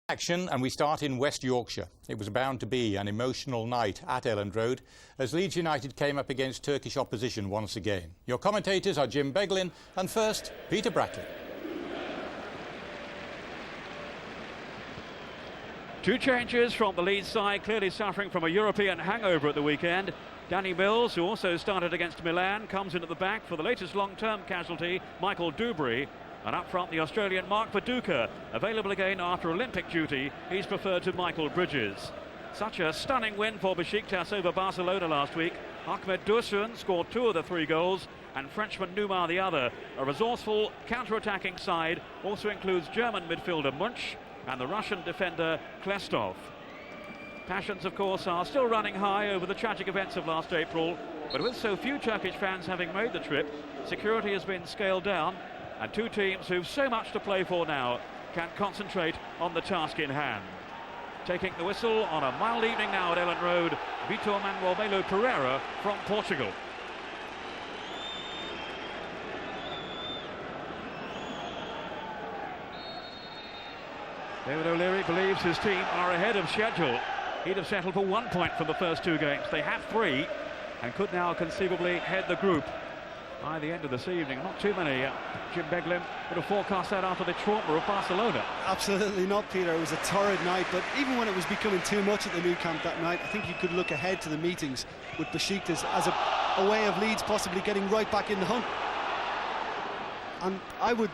Action, and we start in West Yorkshire. It was bound to be an emotional night at Elland Road as Leeds United came up against Turkish opposition once again. Your commentators are Jim Beglin and first, Peter Brackley. Two changes from the Leeds side, clearly suffering from a European hangover at the weekend. Danny Mills, who also started against Milan, comes in at the back for the latest long-term casualty, Michael Dubry. And up front, the Australian Mark Viduka, available again after Olympic duty. He's preferred to Michael Bridges. Such a stunning win for Besiktas over Barcelona last week. Ahmed Dursun scored 2 of the 3 goals, and Frenchman Neymar the other. A resourceful counter-attacking side also includes German midfielder Munch and the Russian defender Klestov. Passions, of course, are still running high over the tragic events of last April, but with so few Turkish fans having made the trip, security has been scaled down, and two teams who've so much to play for now can concentrate on the task in hand. Taking the whistle on a mild evening now at Elland Road, Vitor Manuel Melo Pereira from Portugal. David O'Leary believes his team are ahead of schedule. He'd have settled for 1 point from the first 2 games. They have 3 and could now conceivably head the group by the end of this evening. Not too many, Jim Beglin, would have forecast that after the trauma of Barcelona. Absolutely not, Peter. It was a torrid night, but even when it was becoming too much at the Nou Camp that night, I think you could look ahead to the meetings with Besiktas as a way of Leeds possibly getting right back in the hunt. And I would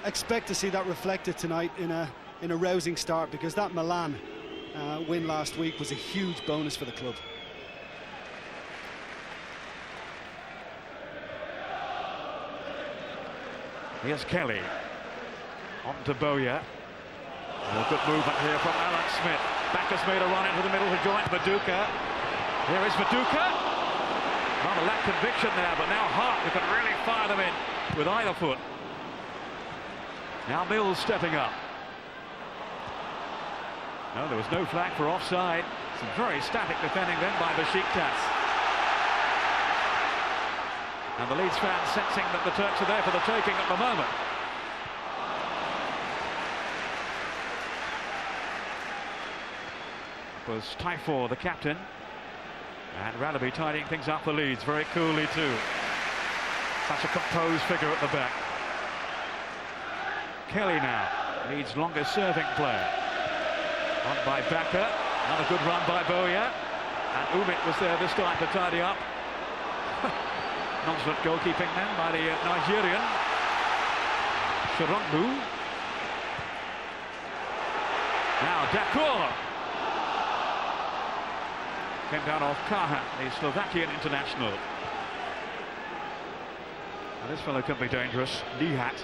expect to see that reflected tonight in a rousing start, because that Milan win last week was a huge bonus for the club. Here's Kelly. On to Boya. Oh, good movement here from Alan Smith. Backus made a run into the middle to join Viduka. Here is Viduka. Rather lack conviction there, but now Hart, who can really fire them in with either foot. Now Mills stepping up. No, there was no flag for offside. Some very static defending then by Besiktas. And the Leeds fans sensing that the Turks are there for the taking at the moment. It was Taifor, the captain. And Ralaby tidying things up for Leeds very coolly too. Such a composed figure at the back. Kelly now, Leeds' longest serving player. On by Bakker. Another good run by Boya. And Umit was there this time to tidy up. Nonchalant goalkeeping then by the Nigerian. Sharondu. Now Dakur. Came down off Kahan, the Slovakian international. Now this fellow can be dangerous. Nihat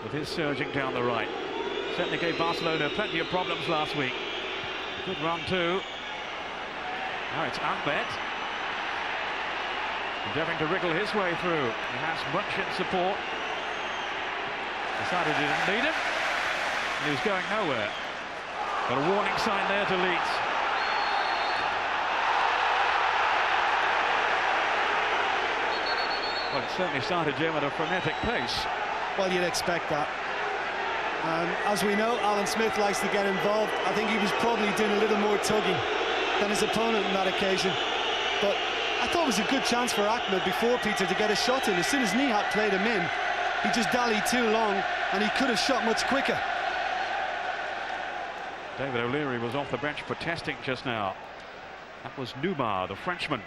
with his surging down the right. Certainly gave Barcelona plenty of problems last week. Good run too. Now it's Ahmed. Endeavouring to wriggle his way through. He has much in support. Decided he didn't need him. He was going nowhere. Got a warning sign there to Leeds. Well, it certainly started, Jim, at a frenetic pace. Well, you'd expect that. As we know, Alan Smith likes to get involved. I think he was probably doing a little more tugging than his opponent on that occasion. But I thought it was a good chance for Ahmed before, Peter, to get a shot in. As soon as Nihat played him in, he just dallied too long and he could have shot much quicker. David O'Leary was off the bench protesting just now. That was Neymar, the Frenchman,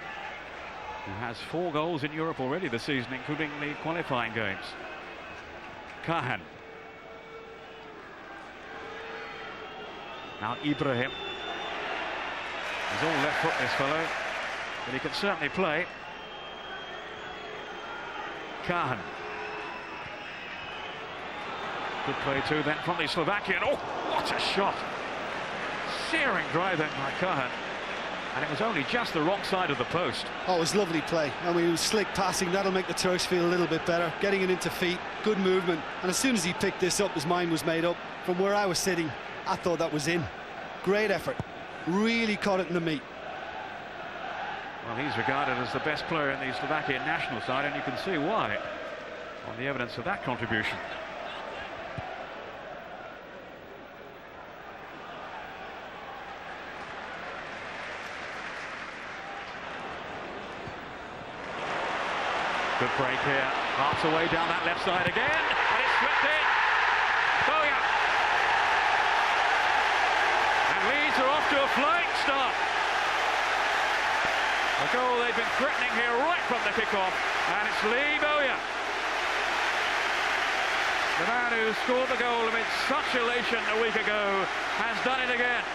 who has 4 goals in Europe already this season, including the qualifying games. Kahan. Now Ibrahim. He's all left foot, this fellow, but he can certainly play. Kahan. Good play too then from the Slovakian. Oh, what a shot! Searing drive then by Kahan. And it was only just the wrong side of the post. Oh, it was lovely play. I mean, it was slick passing. That'll make the Turks feel a little bit better. Getting it into feet, good movement. And as soon as he picked this up, his mind was made up. From where I was sitting, I thought that was in. Great effort. Really caught it in the meat. Well, he's regarded as the best player in the Slovakian national side, and you can see why on the evidence of that contribution. Good break here. Harps away down that left side again, and it's slipped in. Oh yeah. And Leeds are off to a flying start. A goal they've been threatening here right from the kickoff, and it's Lee Bowyer. The man who scored the goal amid such elation a week ago has done it again.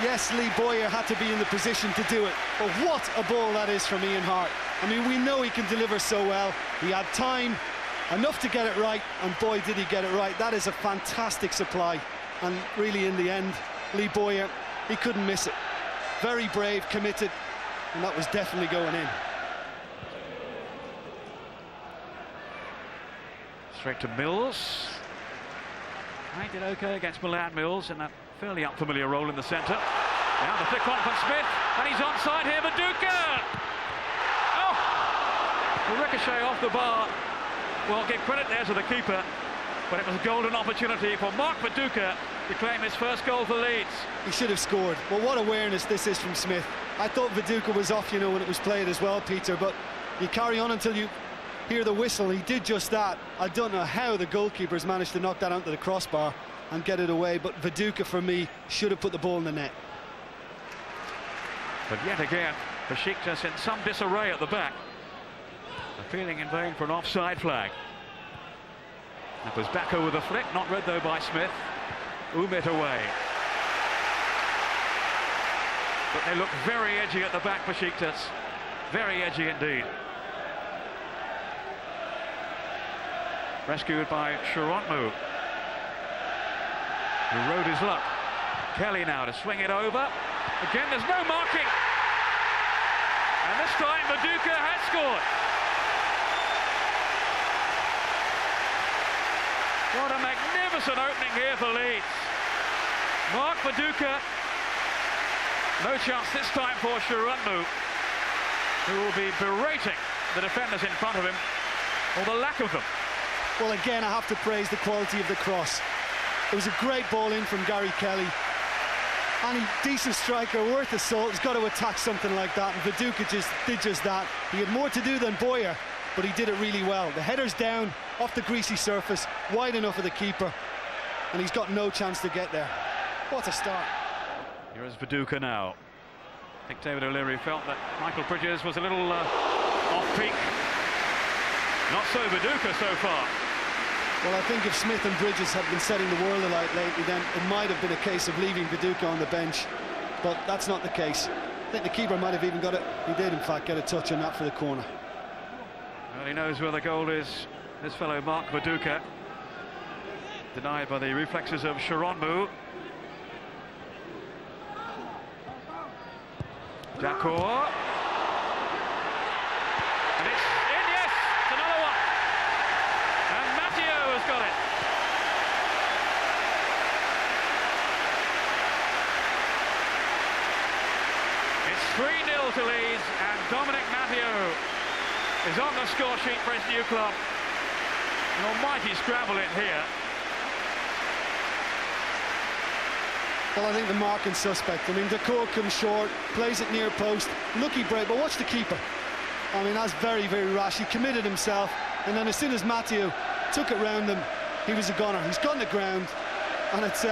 Yes, Lee Bowyer had to be in the position to do it, but what a ball that is from Ian Hart. I mean, we know he can deliver so well. He had time, enough to get it right, and boy did he get it right. That is a fantastic supply, and really in the end, Lee Bowyer, he couldn't miss it. Very brave, committed, and that was definitely going in. Straight to Mills. He did okay against Milan, Mills, in that fairly unfamiliar role in the centre. Now the flick on from Smith, and he's onside here, Viduka! Oh! The ricochet off the bar. Well, give credit there to the keeper, but it was a golden opportunity for Mark Viduka to claim his first goal for Leeds. He should have scored. Well, what awareness this is from Smith. I thought Viduka was off, you know, when it was played as well, Peter, but you carry on until you hear the whistle. He did just that. I don't know how the goalkeepers managed to knock that onto the crossbar and get it away, but Viduka, for me, should have put the ball in the net. But yet again, Besiktas in some disarray at the back, appealing in vain for an offside flag. That was Bacco with a flick, not read though by Smith. Umit away. But they look very edgy at the back, Besiktas. Very edgy indeed. Rescued by Sharonmu, who rode his luck. Kelly now to swing it over. Again, there's no marking. And this time, Viduka has scored. What a magnificent opening here for Leeds. Mark Viduka. No chance this time for Sharonmu, who will be berating the defenders in front of him, or the lack of them. Well, again, I have to praise the quality of the cross. It was a great ball in from Gary Kelly. Any decent striker worth a salt has got to attack something like that, and Viduka did just that. He had more to do than Bowyer, but he did it really well. The header's down, off the greasy surface, wide enough for the keeper, and he's got no chance to get there. What a start. Here is Viduka now. I think David O'Leary felt that Michael Bridges was a little off-peak. Not so Viduka so far. Well, I think if Smith and Bridges had been setting the world alight lately, then it might have been a case of leaving Viduka on the bench, but that's not the case. I think the keeper might have even got it. He did, in fact, get a touch on that for the corner. Well, he knows where the goal is, this fellow Mark Viduka. Denied by the reflexes of Sharonmu. Dakor. And it's in, yes! It's another one! And Matteo has got it. It's 3-0 to Leeds, and Dominic Matteo is on the score sheet for his new club. An almighty scramble in here. Well, I think the marking suspect. I mean, Dakor comes short, plays it near post. Lucky break, but watch the keeper. I mean, that's very, very rash. He committed himself, and then as soon as Matteo took it round him, he was a gunner. He's gone to ground, and it's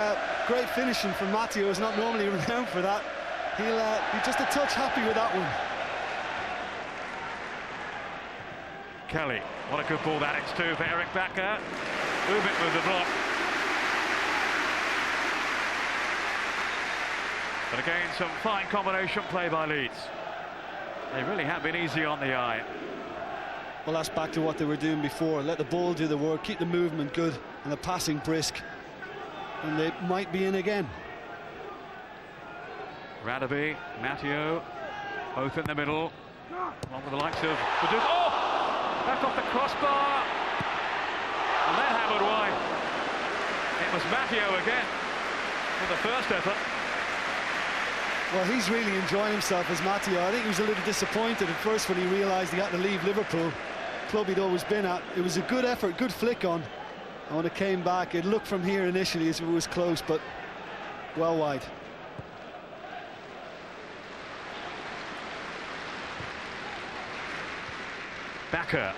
great finishing from Matteo. He's not normally renowned for that. He'll be just a touch happy with that one. Kelly, what a good ball that is too for Eric Bakker. Ubit with the block. But again, some fine combination play by Leeds. They really have been easy on the eye. Well, that's back to what they were doing before. Let the ball do the work, keep the movement good and the passing brisk, and they might be in again. Radaby, Matteo, both in the middle, along with the likes of Viduka. Oh! Back off the crossbar. And then hammered wide. It was Matteo again for the first effort. Well, he's really enjoying himself as Matteo. I think he was a little disappointed at first when he realised he had to leave Liverpool, club he'd always been at. It was a good effort, good flick on, and when it came back, it looked from here initially as if it was close, but well wide. Bakker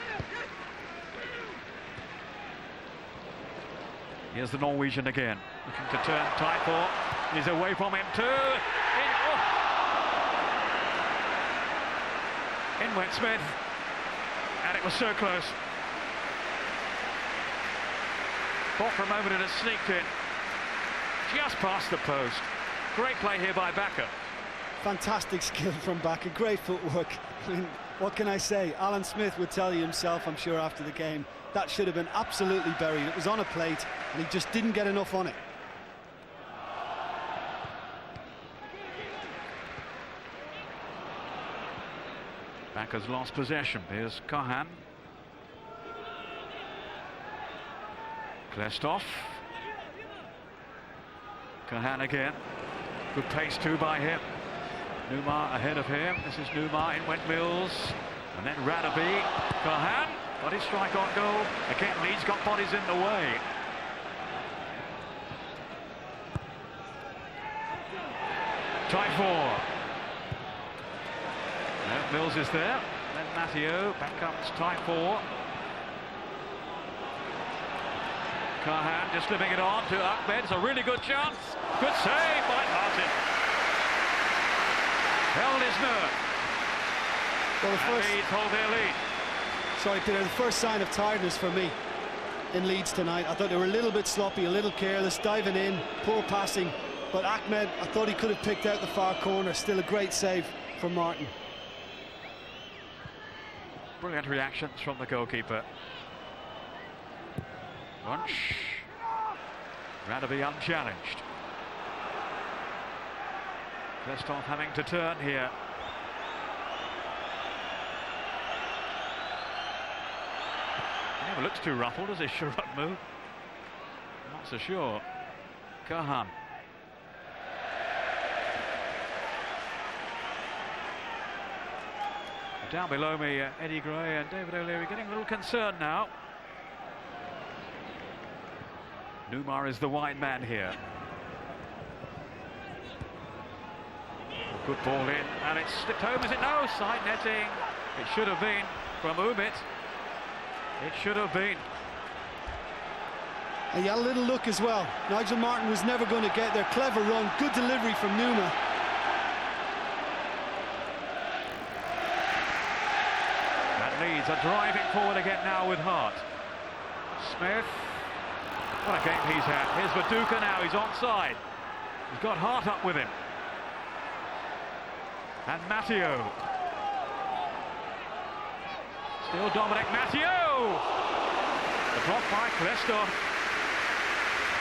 Here's the Norwegian again, looking to turn Typor. He's away from him too. In went Smith, and it was so close. Thought for a moment it had sneaked in, just past the post. Great play here by Bakker. Fantastic skill from Bakker, great footwork. I mean, what can I say? Alan Smith would tell you himself, I'm sure, after the game, that should have been absolutely buried. It was on a plate, and he just didn't get enough on it. Bakker's lost possession. Here's Kahan. Klestov. Kahan again. Good pace too by him. Newmar ahead of him. This is Newmar. In went Mills. And then Radaby. Kahan got his strike on goal. Again, Leeds got bodies in the way. Typor. Mills is there. Then Matteo. Back comes Typor. Kahan just slipping it on to Ahmed. It's a really good chance. Good save by Martin. Held his nerve. Well, and Leeds hold their lead. Sorry, Peter, the first sign of tiredness for me in Leeds tonight. I thought they were a little bit sloppy, a little careless, diving in, poor passing. But Ahmed, I thought he could have picked out the far corner. Still a great save from Martin. Brilliant reactions from the goalkeeper. Bunch. Radaby unchallenged. Klestov having to turn here. He never looks too ruffled, does he, Sharad move? Not so sure. Kahan. Down below me, Eddie Gray and David O'Leary getting a little concerned now. Newmar is the wide man here. Good ball in, and it's slipped home, is it? No, side netting. It should have been from Umit. It should have been. And he had a little look as well. Nigel Martin was never going to get there. Clever run, good delivery from Numa. Leeds are driving forward again now with heart. Smith. What a game he's had. Here's Viduka now. He's onside. He's got Hart up with him. And Matteo. Still Dominic Matteo. The block by Klestov.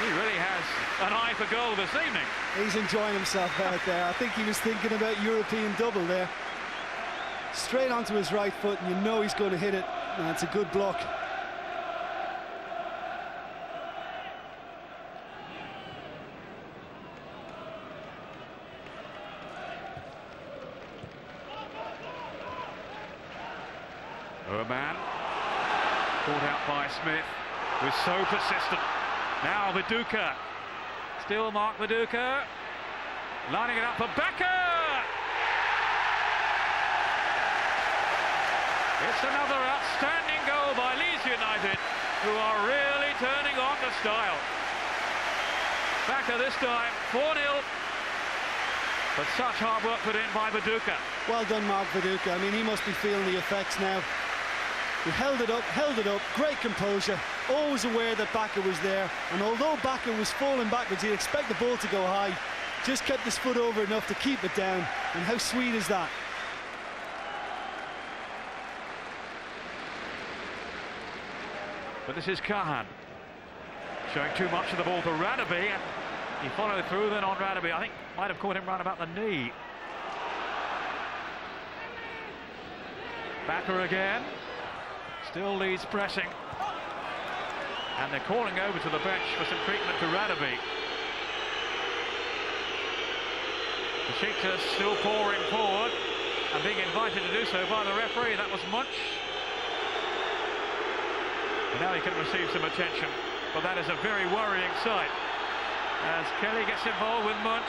He really has an eye for goal this evening. He's enjoying himself out there. I think he was thinking about European double there. Straight onto his right foot, and you know he's going to hit it. And it's a good block. Urban, caught out by Smith, was so persistent. Now Viduka, still Mark Viduka, lining it up for Bakker. It's another outstanding goal by Leeds United, who are really turning on the style. Bakker this time, 4-0. But such hard work put in by Viduka. Well done, Mark Viduka. I mean, he must be feeling the effects now. He held it up, great composure, always aware that Bakker was there. And although Bakker was falling backwards, he'd expect the ball to go high. Just kept his foot over enough to keep it down. And how sweet is that? But this is Kahan showing too much of the ball to Radaby. He followed through then on Radaby. I think might have caught him round about the knee. Bakker again. Still Leeds pressing. And they're calling over to the bench for some treatment to Radaby. Besiktas still pouring forward and being invited to do so by the referee. That was Munch. And now he can receive some attention, but that is a very worrying sight. As Kelly gets involved with Munch.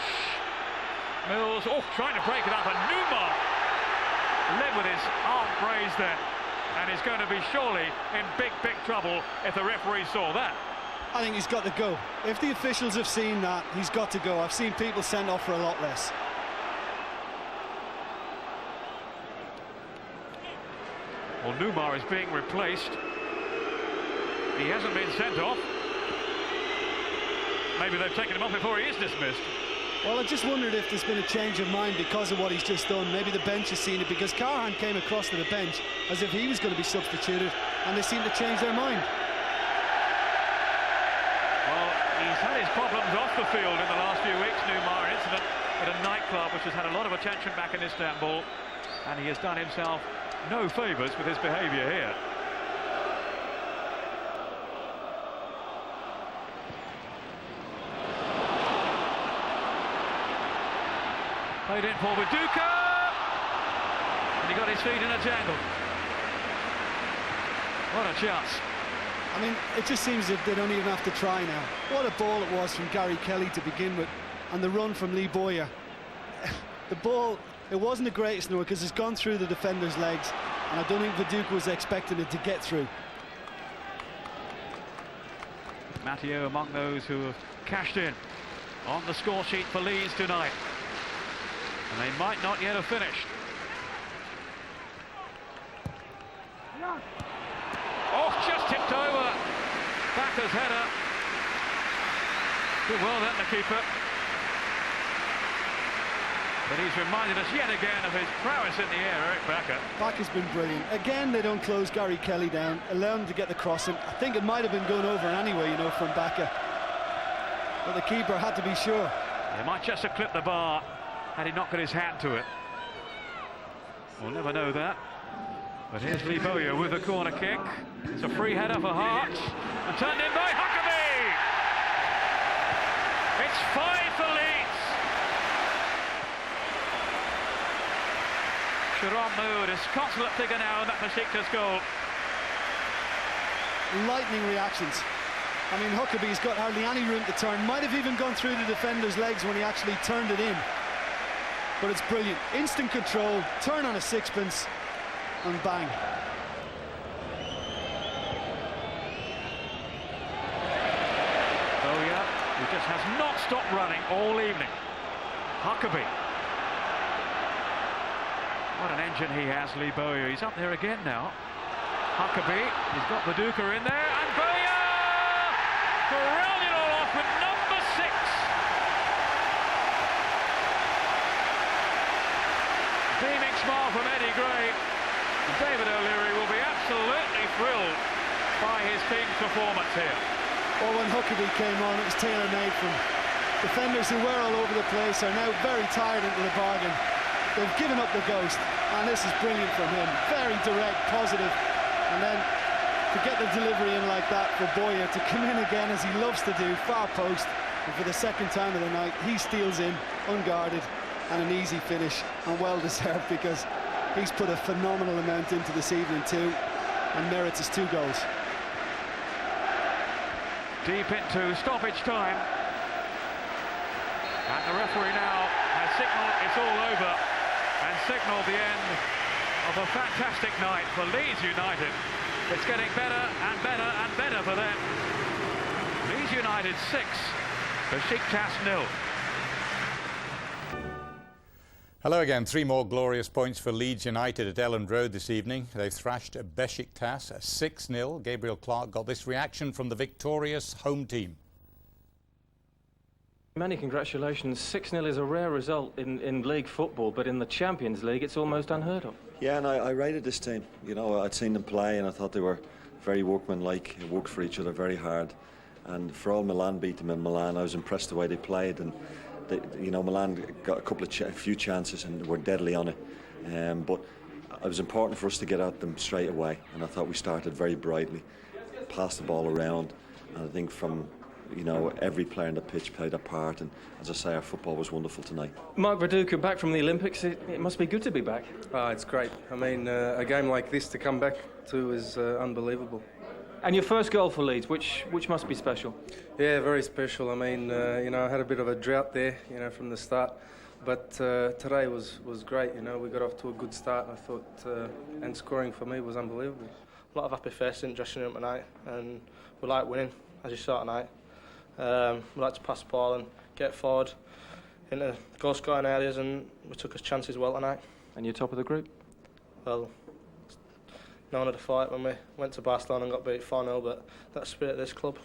Mills, trying to break it up, and Newmar led with his arm raised there, and is going to be surely in big trouble if the referee saw that. I think he's got to go. If the officials have seen that, he's got to go. I've seen people sent off for a lot less. Well, Newmar is being replaced. He hasn't been sent off. Maybe they've taken him off before he is dismissed. Well, I just wondered if there's been a change of mind because of what he's just done. Maybe the bench has seen it, because Carhan came across to the bench as if he was going to be substituted, and they seem to change their mind. Well, he's had his problems off the field in the last few weeks, Newmar. An incident at a nightclub which has had a lot of attention back in Istanbul, and he has done himself no favours with his behaviour here. Played in for Viduka, and he got his feet in a tangle. What a chance. I mean, it just seems that they don't even have to try now. What a ball it was from Gary Kelly to begin with, and the run from Lee Boyer. The ball, it wasn't the greatest, no, because it's gone through the defender's legs, and I don't think Viduka was expecting it to get through. Matteo among those who have cashed in on the score sheet for Leeds tonight. And they might not yet have finished. Oh, just tipped over. Backer's header. Good well then, the keeper. But he's reminded us yet again of his prowess in the air, Eric Backer. Backer's been brilliant. Again, they don't close Gary Kelly down, allow him to get the crossing. I think it might have been going over anyway, you know, from Backer. But the keeper had to be sure. He might just have clipped the bar had he not got his hand to it. We'll never know that. But here's Lee Bowyer with the corner kick. It's a free header for Hart, and turned in by Huckabee. It's 5 for Leeds. Sharon Mood is consummate figure now in that Besiktas goal. Lightning reactions. I mean, Huckabee's got hardly any room to turn. Might have even gone through the defender's legs when he actually turned it in. But it's brilliant. Instant control, turn on a sixpence, and bang. Oh yeah, he just has not stopped running all evening. Huckabee. What an engine he has, Lee Bowyer. He's up there again now. Huckabee, he's got Viduka in there, and Bowyer! Brilliant all off with number 6. Beaming smile from Eddie Gray. David O'Leary will be absolutely thrilled by his team's performance here. Well, when Huckabee came on, it was tailor-made from defenders who were all over the place, are now very tired into the bargain. They've given up the ghost, and this is brilliant from him. Very direct, positive, and then to get the delivery in like that for Boyer to come in again, as he loves to do, far post, and for the second time of the night, he steals in, unguarded, and an easy finish, and well-deserved, because he's put a phenomenal amount into this evening too, and merits his 2 goals. Deep into stoppage time. And the referee now has signalled it's all over, and signalled the end of a fantastic night for Leeds United. It's getting better and better and better for them. Leeds United 6, Besiktas 0. Hello again. 3 more glorious points for Leeds United at Elland Road this evening. They thrashed Besiktas 6-0. Gabriel Clark got this reaction from the victorious home team. Many congratulations. 6-0 is a rare result in league football, but in the Champions League it's almost unheard of. Yeah, and I rated this team. You know, I'd seen them play and I thought they were very workmanlike, worked for each other very hard. And for all Milan beat them in Milan, I was impressed the way they played. And you know, Milan got a few chances and were deadly on it. But it was important for us to get at them straight away, and I thought we started very brightly, passed the ball around, and I think from, you know, every player in the pitch played a part, and as I say, our football was wonderful tonight. Mark Viduka back from the Olympics. It must be good to be back. It's great. I mean, a game like this to come back to is unbelievable. And your first goal for Leeds, which must be special. Yeah, very special. I mean, you know, I had a bit of a drought there, you know, from the start, but today was great. You know, we got off to a good start. I thought, and scoring for me was unbelievable. A lot of happy faces in the dressing room tonight, and we like winning. as you saw tonight. We like to pass the ball and get forward into goal-scoring areas, and we took his chances well tonight. And you're top of the group? Well, no one had a fight when we went to Barcelona and got beat 4-0, but that's the spirit of this club.